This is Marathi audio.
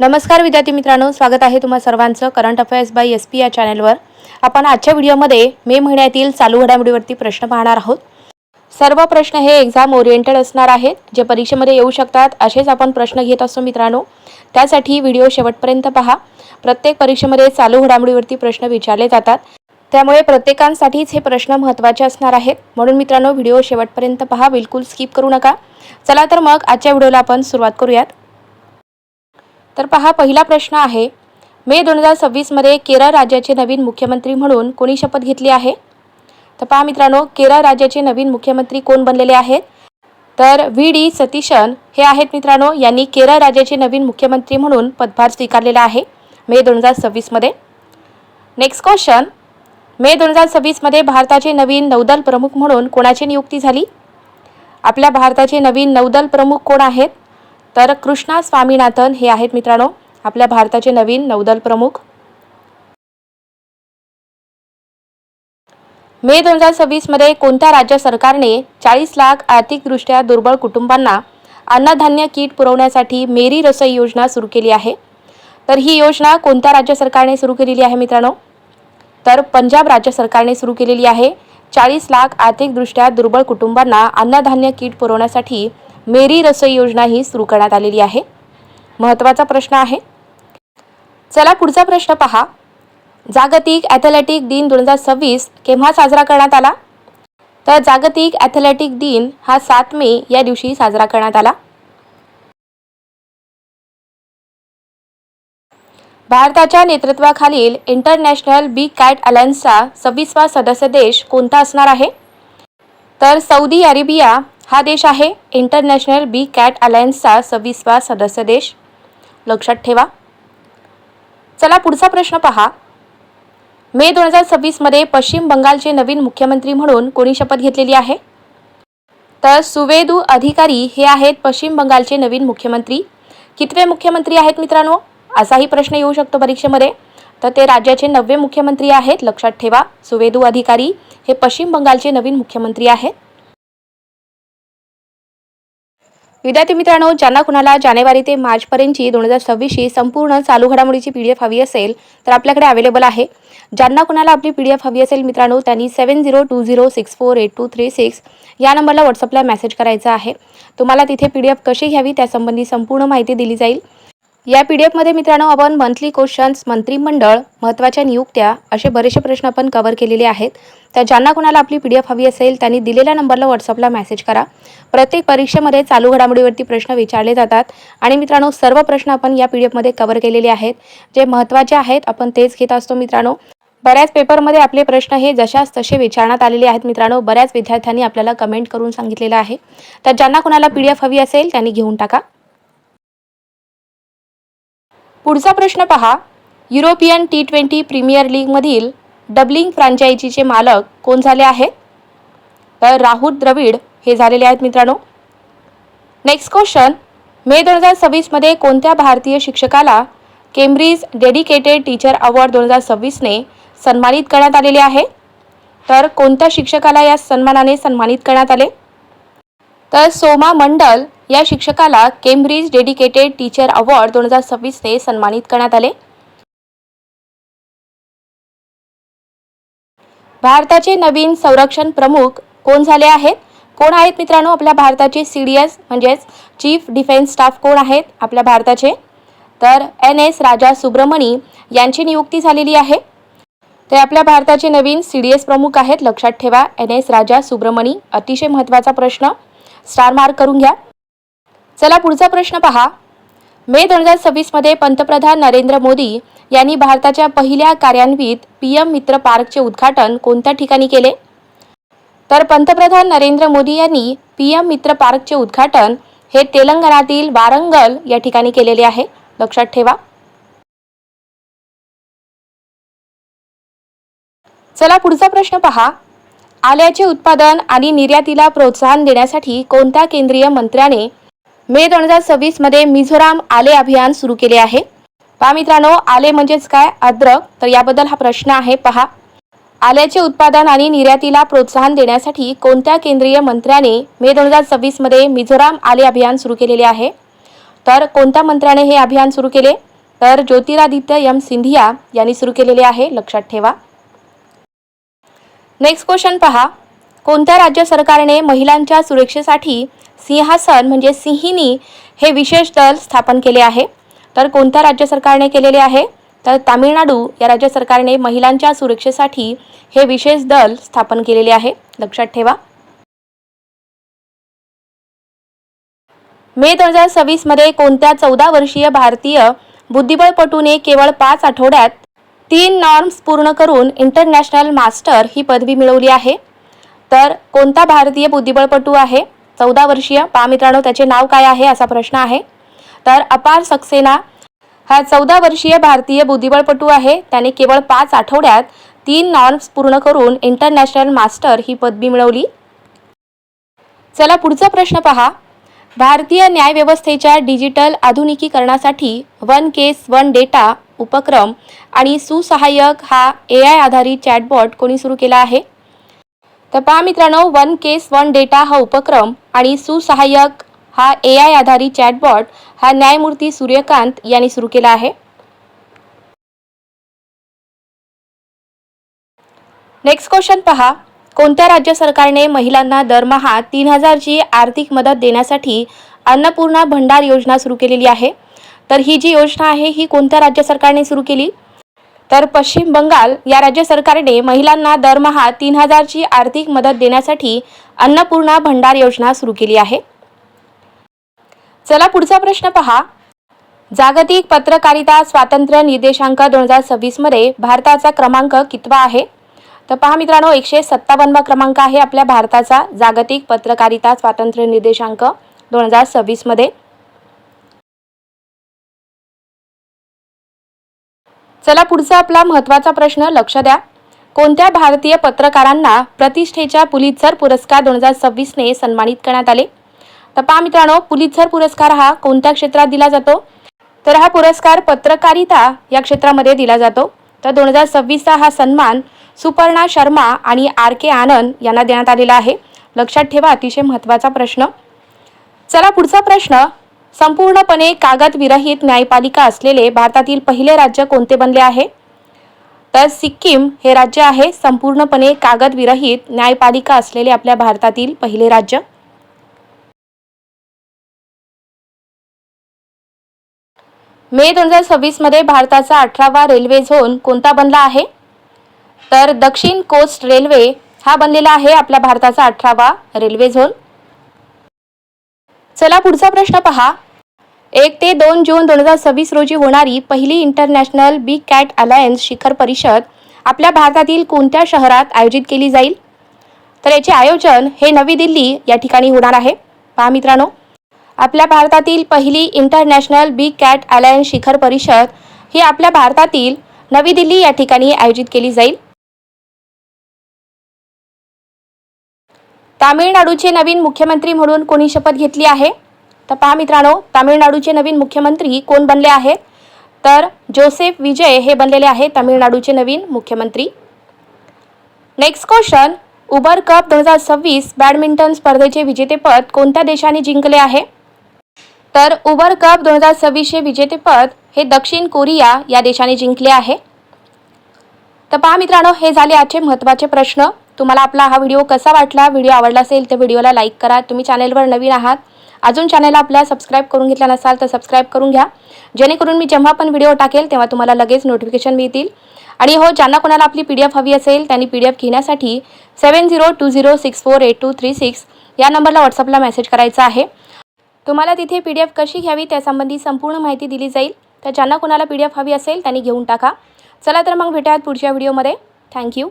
नमस्कार विद्यार्थी मित्रांनो, स्वागत आहे तुम्हा सर्वांचं करंट अफेअर्स बाय SP या चॅनलवर। आपण आजच्या व्हिडिओमध्ये मे महिन्यातील चालू घडामोडीवरती प्रश्न पाहणार आहोत। सर्व प्रश्न हे एक्झाम ओरिएंटेड असणार आहेत, जे परीक्षेमध्ये येऊ शकतात असेच आपण प्रश्न घेत असतो मित्रांनो। त्यासाठी व्हिडिओ शेवटपर्यंत पहा। प्रत्येक परीक्षेमध्ये चालू घडामोडीवरती प्रश्न विचारले जातात, त्यामुळे प्रत्येकांसाठीच हे प्रश्न महत्त्वाचे असणार आहेत। म्हणून मित्रांनो व्हिडिओ शेवटपर्यंत पहा, बिलकुल स्किप करू नका। चला तर मग आजच्या व्हिडिओला आपण सुरुवात करूयात। तर पहा, पहिला प्रश्न आहे, मे 2026 मध्ये केरळ राज्याचे नवीन मुख्यमंत्री म्हणून कोणी शपथ घेतली आहे? तर पहा मित्रांनो, केरळ राज्याचे नवीन मुख्यमंत्री कोण बनलेले आहेत? तर VD सतीशन हे आहेत मित्रांनो। यांनी केरळ राज्याचे नवीन मुख्यमंत्री म्हणून पदभार स्वीकारलेला आहे मे 2026 मध्ये। नेक्स्ट क्वेश्चन, मे 2026 मध्ये भारताचे नवीन नौदल प्रमुख म्हणून कोणाची नियुक्ती झाली? आपल्या भारताचे नवीन नौदल प्रमुख कोण आहेत? तर कृष्णा स्वामीनाथन हे आहेत मित्रांनो आपल्या भारताचे नवीन नौदल प्रमुख। मे 2026 मध्ये कोणत्या राज्य सरकारने 40 लाख आर्थिकदृष्ट्या दुर्बल कुटुंबांना अन्नधान्य किट पुरवण्यासाठी मेरी रसोई योजना सुरू केली आहे? तर ही योजना कोणत्या राज्य सरकारने सुरू केलेली आहे मित्रांनो? तर पंजाब राज्य सरकारने सुरू केलेली आहे। 40 लाख आर्थिकदृष्ट्या दुर्बल कुटुंबांना अन्नधान्य किट पुरवण्यासाठी मेरी रसोई योजना ही सुरू करण्यात आलेली आहे। महत्त्वाचा प्रश्न आहे। चला पुढचा प्रश्न पहा, जागतिक ॲथलेटिक दिन 2026 केव्हा साजरा करण्यात आला? तर जागतिक ॲथलेटिक दिन हा 7 मे या दिवशी साजरा करण्यात आला। भारताच्या नेतृत्वाखालील इंटरनॅशनल बिग कॅट अलायन्सचा 26वा सदस्य देश कोणता असणार आहे? तर सौदी अरेबिया हा देश आहे इंटरनॅशनल बिग कॅट अलायन्सचा 26वा सदस्य देश, लक्षात ठेवा। चला पुढचा प्रश्न पहा, मे 2026 मध्ये पश्चिम बंगालचे नवीन मुख्यमंत्री म्हणून कोणी शपथ घेतलेली आहे? तर सुवेदू अधिकारी हे आहेत पश्चिम बंगालचे नवीन मुख्यमंत्री। कितवे मुख्यमंत्री आहेत मित्रांनो, असाही प्रश्न येऊ शकतो परीक्षेमध्ये। तर ते राज्याचे 9वे मुख्यमंत्री आहेत, लक्षात ठेवा। सुवेदू अधिकारी हे पश्चिम बंगालचे नवीन मुख्यमंत्री आहेत। विद्यार्थी मित्रांनो, ज्यांना कुणाला जानेवारी ते मार्च पर्यंतची 2026 संपूर्ण चालू घडामोडीची PDF हवी असेल तर आपल्याकडे अवेलेबल आहे। ज्यांना कुणाला आपली PDF हवी असेल मित्रांनो, त्यांनी 7020648236 या नंबरला व्हॉट्सअपला मेसेज करायचा आहे। तुम्हाला तिथे PDF कशी घ्यावी त्यासंबंधी संपूर्ण माहिती दिली जाईल। या PDF मध्ये मित्रांनो आपण मंथली क्वेश्चन्स, मंत्रिमंडळ, महत्त्वाच्या नियुक्त्या असे बरेचसे प्रश्न आपण कव्हर केलेले आहेत। तर ज्यांना कोणाला आपली PDF हवी असेल त्यांनी दिलेल्या नंबरला व्हॉट्सअपला मेसेज करा। प्रत्येक परीक्षेमध्ये चालू घडामोडीवरती प्रश्न विचारले जातात आणि मित्रांनो सर्व प्रश्न आपण या PDF मध्ये कव्हर केलेले आहेत। जे महत्त्वाचे आहेत आपण तेच घेत असतो मित्रांनो। बऱ्याच पेपरमध्ये आपले प्रश्न हे जशास तसे विचारण्यात आलेले आहेत मित्रांनो। बऱ्याच विद्यार्थ्यांनी आपल्याला कमेंट करून सांगितलेलं आहे। तर ज्यांना कोणाला PDF हवी असेल त्यांनी घेऊन टाका। पुढचा प्रश्न पहा, युरोपियन T20 प्रीमियर लीग मधील डबलिंग फ्रँचायझीचे मालक कोण झाले आहेत? तर राहुल द्रविड हे झालेले आहेत मित्रांनो। नेक्स्ट क्वेश्चन, मे 2026 मध्ये कोणत्या भारतीय शिक्षकाला केम्ब्रिज डेडिकेटेड टीचर अवॉर्ड 2026 ने सन्मानित करण्यात आलेले आहे? तर कोणत्या शिक्षकाला या सन्मानाने सन्मानित करण्यात आले? तर सोमा मंडल या शिक्षकाला केम्ब्रिज डेडिकेटेड टीचर अवॉर्ड 2026 ने सन्मानित करण्यात आले। भारताचे नवीन संरक्षण प्रमुख कोण झाले आहेत? कोण आहेत मित्रांनो आपल्या भारताचे CDS म्हणजेच चीफ डिफेन्स स्टाफ कोण आहेत आपल्या भारताचे? तर NS राजा सुब्रमणी यांची नियुक्ती झालेली आहे। ते आपल्या भारताचे नवीन CDS प्रमुख आहेत, लक्षात ठेवा। NS राजा सुब्रमणी, अतिशय महत्त्वाचा प्रश्न, स्टार मार्क करून घ्या। चला पुढचा प्रश्न पहा, मे 2026 मध्ये पंतप्रधान नरेंद्र मोदी यांनी भारताच्या पहिल्या कार्यान्वित PM मित्र पार्कचे उद्घाटन कोणत्या ठिकाणी केले? तर पंतप्रधान नरेंद्र मोदी यांनी PM मित्र पार्कचे उद्घाटन हे तेलंगणातील वारंगल या ठिकाणी केलेले आहे, लक्षात ठेवा। चला पुढचा प्रश्न पहा, आल्याचे उत्पादन आणि निर्यातीला प्रोत्साहन देण्यासाठी कोणत्या केंद्रीय मंत्र्याने मे 2026 मध्ये मिझोराम आले अभियान सुरू केले आहे? पहा मित्रांनो, आले म्हणजेच काय? अद्रक। तर याबद्दल हा प्रश्न आहे, पहा। आल्याचे उत्पादन आणि निर्यातीला प्रोत्साहन देण्यासाठी कोणत्या केंद्रीय मंत्र्याने मे 2026 मध्ये मिझोराम आले अभियान सुरू केलेले आहे? तर कोणत्या मंत्र्याने हे अभियान सुरू केले? तर ज्योतिरादित्य एम सिंधिया यांनी सुरू केलेले आहे, लक्षात ठेवा. नेक्स्ट क्वेश्चन पहा. कोणत्या राज्य सरकारने महिलांच्या सुरक्षेसाठी सिंहासन म्हणजे सिंहिणी हे विशेष दल स्थापन केले आहे? तर कोणत्या राज्य सरकारने केलेले आहे? तर तामिळनाडू या राज्य सरकारने महिलांच्या सुरक्षेसाठी हे विशेष दल स्थापन केलेले आहे, लक्षात ठेवा. मे 2026 मध्ये कोणत्या 14 वर्षीय भारतीय बुद्धिबळपटूने केवळ 5 आठवड्यात 3 नॉर्म्स पूर्ण करून इंटरनॅशनल मास्टर ही पदवी मिळवली आहे? तर कोणता भारतीय बुद्धिबळपटू आहे 14 वर्षीय? पहा मित्रांनो, त्याचे नाव काय आहे असा प्रश्न आहे. तर अपार सक्सेना हा 14 वर्षीय भारतीय बुद्धिबळपटू आहे. त्याने केवळ 5 आठवड्यात 3 नॉर्म्स पूर्ण करून इंटरनॅशनल मास्टर ही पदवी मिळवली. चला पुढचा प्रश्न पहा. भारतीय न्यायव्यवस्थेच्या डिजिटल आधुनिकीकरणासाठी वन केस वन डेटा उपक्रम आणि सुसहाय्यक हा AI आधारित चॅटबॉट कोणी सुरू केला आहे? तर पहा मित्रांनो, वन केस वन डेटा हा उपक्रम आणि सुसहाय्यक हा AI आधारित चॅटबॉट हा न्यायमूर्ती सूर्यकांत यांनी सुरू केला आहे. नेक्स्ट क्वेश्चन पहा. कोणत्या राज्य सरकारने महिलांना दरमहा 3000 ची आर्थिक मदत देण्यासाठी अन्नपूर्णा भंडार योजना सुरू केलेली आहे? तर ही जी योजना आहे ही कोणत्या राज्य सरकारने सुरू केली? तर पश्चिम बंगाल या राज्य सरकारने महिलांना दरमहा 3000 ची आर्थिक मदत देण्यासाठी अन्नपूर्णा भंडार योजना सुरू केली आहे. चला पुढचा प्रश्न पहा. जागतिक पत्रकारिता स्वातंत्र्य निर्देशांक 2026 मध्ये भारताचा क्रमांक कितवा आहे? तर पहा मित्रांनो, 157वा क्रमांक आहे आपल्या भारताचा जागतिक पत्रकारिता स्वातंत्र्य निर्देशांक 2026 मध्ये. चला पुढचा आपला महत्त्वाचा प्रश्न लक्ष द्या. कोणत्या भारतीय पत्रकारांना प्रतिष्ठेच्या पुलित्झर पुरस्कार 2026 ने सन्मानित करण्यात आले? तर पहा मित्रांनो, पुलित्झर पुरस्कार हा कोणत्या क्षेत्रात दिला जातो? तर हा पुरस्कार पत्रकारिता या क्षेत्रामध्ये दिला जातो. तर 2026चा हा सन्मान सुपर्णा शर्मा आणि RK आनंद यांना देण्यात आलेला आहे, लक्षात ठेवा. अतिशय महत्त्वाचा प्रश्न. चला पुढचा प्रश्न. संपूर्णपणे कागद विरहित न्यायपालिका असलेले भारतातील पहिले राज्य कोणते बनले आहे? तर सिक्कीम हे राज्य आहे संपूर्णपणे कागद विरहित न्यायपालिका असलेले आपल्या भारतातील पहिले राज्य. मे 2026 मध्ये भारताचा 18वा रेल्वे झोन कोणता बनला आहे? तर दक्षिण कोस्ट रेल्वे हा बनलेला आहे आपल्या भारताचा 18वा रेल्वे झोन. चला पुढचा प्रश्न पहा. 1 ते 2 जून 2026 रोजी होणारी पहिली इंटरनॅशनल बिग कॅट अलायन्स शिखर परिषद आपल्या भारतातील कोणत्या शहरात आयोजित केली जाईल? तर याचे आयोजन हे नवी दिल्ली या ठिकाणी होणार आहे. पहा मित्रांनो, आपल्या भारतातील पहिली इंटरनॅशनल बिग कॅट अलायन्स शिखर परिषद ही आपल्या भारतातील नवी दिल्ली या ठिकाणी आयोजित केली जाईल. तामिळनाडूचे नवीन मुख्यमंत्री म्हणून कोणी शपथ घेतली आहे? तर पहा मित्रांनो, तामिळनाडूचे नवीन मुख्यमंत्री कोण बनले आहेत? तर जोसेफ विजय हे बनलेले आहेत तामिळनाडूचे नवीन मुख्यमंत्री. Next question. Uber cup 2026 badminton स्पर्धेचे विजेतेपद कोणत्या देशाने जिंकले आहे? तर उबर कप 2026 चे विजेतेपद हे दक्षिण कोरिया या देशाने जिंकले आहे. तर पहा मित्रांनो, हे झाले आजचे महत्त्वाचे प्रश्न. तुम्हाला आपला हा व्हिडिओ कसा वाटला? व्हिडिओ आवडला असेल तर व्हिडिओला लाईक करा. तुम्ही चॅनलवर नवीन आहात, अजून चॅनलला आपल्या सबस्क्राईब करून घेतला नसाल तर सबस्क्राईब करून घ्या, जेणेकरून मी जेव्हा पण व्हिडिओ टाकेल तेव्हा तुम्हाला लगेच नोटिफिकेशन मिळतील. आणि हो, ज्यांना कोणाला आपली PDF हवी असेल त्यांनी PDF घेण्यासाठी 7020648236 या नंबरला व्हॉट्सअपला मेसेज करायचा आहे. तुम्हाला तिथे PDF कशी घ्यावी त्यासंबंधी संपूर्ण माहिती दिली जाईल. तर ज्यांना कोणाला PDF हवी असेल त्यांनी घेऊन टाका. चला तर मग भेटूयात पुढच्या व्हिडिओमध्ये. थँक्यू.